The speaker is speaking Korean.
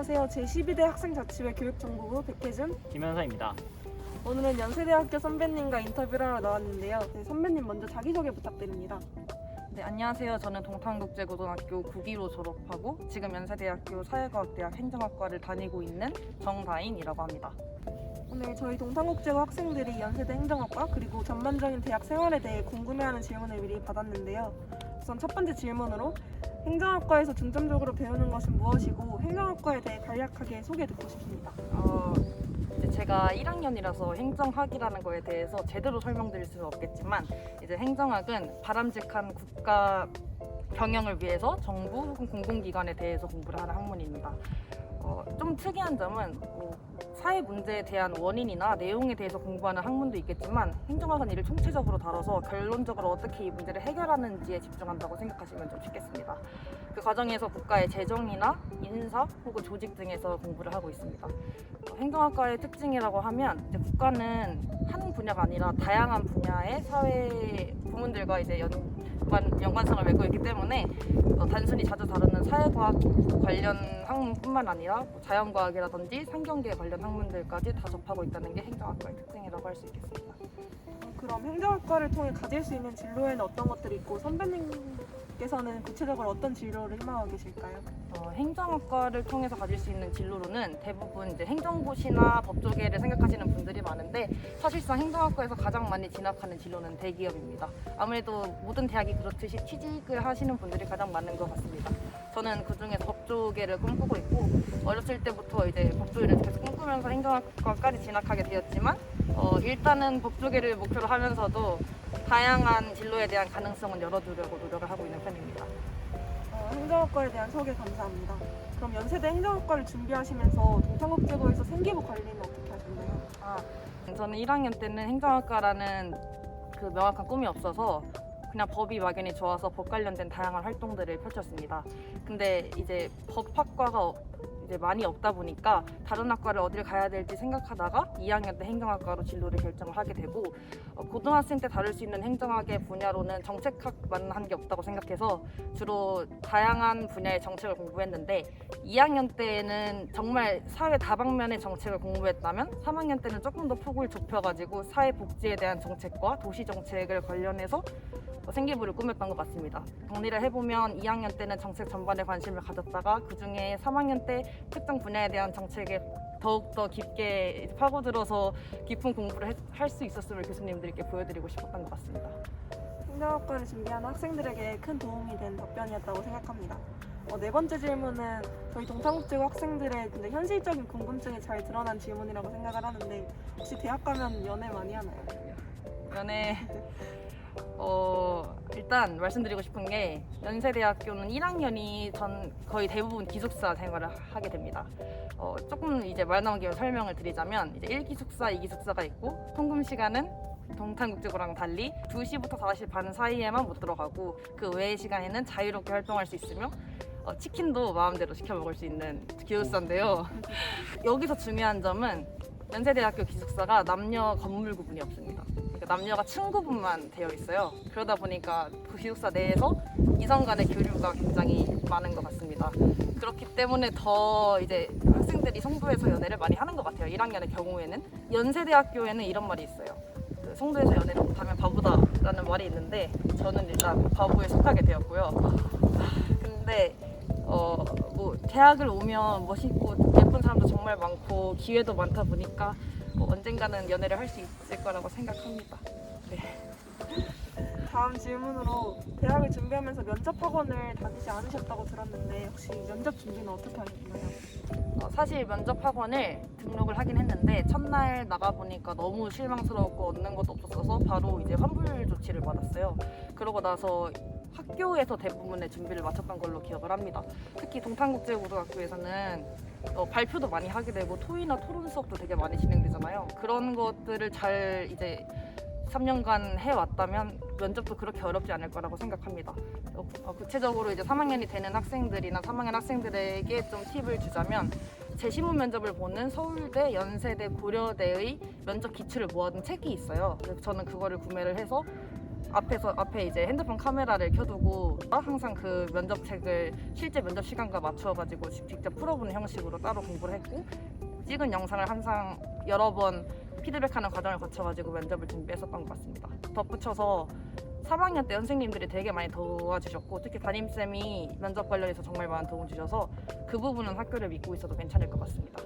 안녕하세요. 제12대 학생자치회 교육정보부 백혜준, 김현사입니다. 오늘은 연세대학교 선배님과 인터뷰를 하러 나왔는데요. 네, 선배님 먼저 자기소개 부탁드립니다. 네, 안녕하세요. 저는 동탄국제고등학교 9기로 졸업하고 지금 연세대학교 사회과학대학 행정학과를 다니고 있는 정다인이라고 합니다. 오늘 저희 동탄국제고 학생들이 연세대 행정학과 그리고 전반적인 대학 생활에 대해 궁금해하는 질문을 미리 받았는데요. 우선 첫 번째 질문으로 행정학과에서 중점적으로 배우는 것은 무엇이고 행정학과에 대해 간략하게 소개 듣고 싶습니다. 이제 제가 1학년이라서 행정학이라는 거에 대해서 제대로 설명드릴 수는 없겠지만 이제 행정학은 바람직한 국가 경영을 위해서 정부 혹은 공공기관에 대해서 공부를 하는 학문입니다. 좀 특이한 점은 사회 문제에 대한 원인이나 내용에 대해서 공부하는 학문도 있겠지만 행정학은 이를 총체적으로 다뤄서 결론적으로 어떻게 이 문제를 해결하는지에 집중한다고 생각하시면 좀 쉽겠습니다. 그 과정에서 국가의 재정이나 인사 혹은 조직 등에서 공부를 하고 있습니다. 행정학과의 특징이라고 하면 이제 국가는 한 분야가 아니라 다양한 분야의 사회 부문들과 이제 연관성을 맺고 있기 때문에 단순히 자주 다루는 사회과학 관련 학문뿐만 아니라 자연과학이라든지 상경계 관련 학문들까지 다 접하고 있다는 게 행정학과의 특징이라고 할 수 있겠습니다. 그럼 행정학과를 통해 가질 수 있는 진로에는 어떤 것들이 있고 선배님께서는 구체적으로 어떤 진로를 희망하고 계실까요? 행정학과를 통해서 가질 수 있는 진로로는 대부분 이제 행정고시나 법조계를 생각하시는 분들이 많은데 사실상 행정학과에서 가장 많이 진학하는 진로는 대기업입니다. 아무래도 모든 대학이 그렇듯이 취직을 하시는 분들이 가장 많은 것 같습니다. 저는 그중에서 법조계를 꿈꾸고 있고 어렸을 때부터 이제 법조계를 계속 꿈꾸면서 행정학과까지 진학하게 되었지만 일단은 법조계를 목표로 하면서도 다양한 진로에 대한 가능성을 열어두려고 노력을 하고 있는 편입니다. 행정학과에 대한 소개 감사합니다. 그럼 연세대 행정학과를 준비하시면서 동탄국제고에서 생기부 관리는 어떻게 하셨나요? 저는 1학년 때는 행정학과라는 그 명확한 꿈이 없어서 그냥 법이 막연히 좋아서 법 관련된 다양한 활동들을 펼쳤습니다. 근데 이제 법학과가 이제 많이 없다 보니까 다른 학과를 어딜 가야 될지 생각하다가 2학년 때 행정학과로 진로를 결정을 하게 되고 고등학생 때 다룰 수 있는 행정학의 분야로는 정책학만 한 게 없다고 생각해서 주로 다양한 분야의 정책을 공부했는데 2학년 때는 정말 사회 다방면의 정책을 공부했다면 3학년 때는 조금 더 폭을 좁혀가지고 사회복지에 대한 정책과 도시정책을 관련해서 생기부를 꾸몄던 것 같습니다. 정리를 해보면 2학년 때는 정책 전반에 관심을 가졌다가 그중에 3학년 때 특정 분야에 대한 정책에 더욱더 깊게 파고들어서 깊은 공부를 할 수 있었음을 교수님들께 보여드리고 싶었던 것 같습니다. 행정학과를 준비하는 학생들에게 큰 도움이 된 답변이었다고 생각합니다. 네 번째 질문은 저희 동탄국제고 학생들의 근데 현실적인 궁금증이 잘 드러난 질문이라고 생각을 하는데 혹시 대학 가면 연애 많이 하나요? 연애 일단 말씀드리고 싶은 게 연세대학교는 1학년이 거의 대부분 기숙사 생활을 하게 됩니다. 조금 이제 말 나온 김에 설명을 드리자면 이제 1기숙사, 2기숙사가 있고 통금 시간은 동탄국제고랑 달리 2시부터 4시 반 사이에만 못 들어가고 그 외의 시간에는 자유롭게 활동할 수 있으며 치킨도 마음대로 시켜 먹을 수 있는 기숙사인데요. 여기서 중요한 점은 연세대학교 기숙사가 남녀 건물 구분이 없습니다. 그러니까 남녀가 층 구분만 되어 있어요. 그러다 보니까 그 기숙사 내에서 이성 간의 교류가 굉장히 많은 것 같습니다. 그렇기 때문에 더 이제 학생들이 송도에서 연애를 많이 하는 것 같아요. 1학년의 경우에는. 연세대학교에는 이런 말이 있어요. 송도에서 연애를 못하면 바보다라는 말이 있는데 저는 일단 바보에 속하게 되었고요. 근데 뭐 대학을 오면 멋있고 예쁜 사람도 정말 많고 기회도 많다 보니까 언젠가는 연애를 할 수 있을 거라고 생각합니다. 네. 다음 질문으로 대학을 준비하면서 면접 학원을 다니지 않으셨다고 들었는데 혹시 면접 준비는 어떻게 하셨나요? 사실 면접 학원을 등록을 하긴 했는데 첫날 나가보니까 너무 실망스러웠고 얻는 것도 없었어서 바로 이제 환불 조치를 받았어요. 그러고 나서 학교에서 대부분의 준비를 마쳤던 걸로 기억을 합니다. 특히 동탄국제고등학교에서는 발표도 많이 하게 되고 토의나 토론 수업도 되게 많이 진행되잖아요. 그런 것들을 잘 이제 3년간 해왔다면 면접도 그렇게 어렵지 않을 거라고 생각합니다. 구체적으로 이제 3학년이 되는 학생들이나 3학년 학생들에게 좀 팁을 주자면 재시문 면접을 보는 서울대, 연세대, 고려대의 면접 기출을 모아둔 책이 있어요. 그래서 저는 그거를 구매를 해서 앞에 이제 핸드폰 카메라를 켜두고 항상 그 면접책을 실제 면접 시간과 맞추어가지고 직접 풀어보는 형식으로 따로 공부를 했고, 찍은 영상을 항상 여러 번 피드백하는 과정을 거쳐가지고 면접을 준비했었던 것 같습니다. 덧붙여서 3학년 때 선생님들이 되게 많이 도와주셨고, 특히 담임쌤이 면접 관련해서 정말 많은 도움을 주셔서 그 부분은 학교를 믿고 있어도 괜찮을 것 같습니다.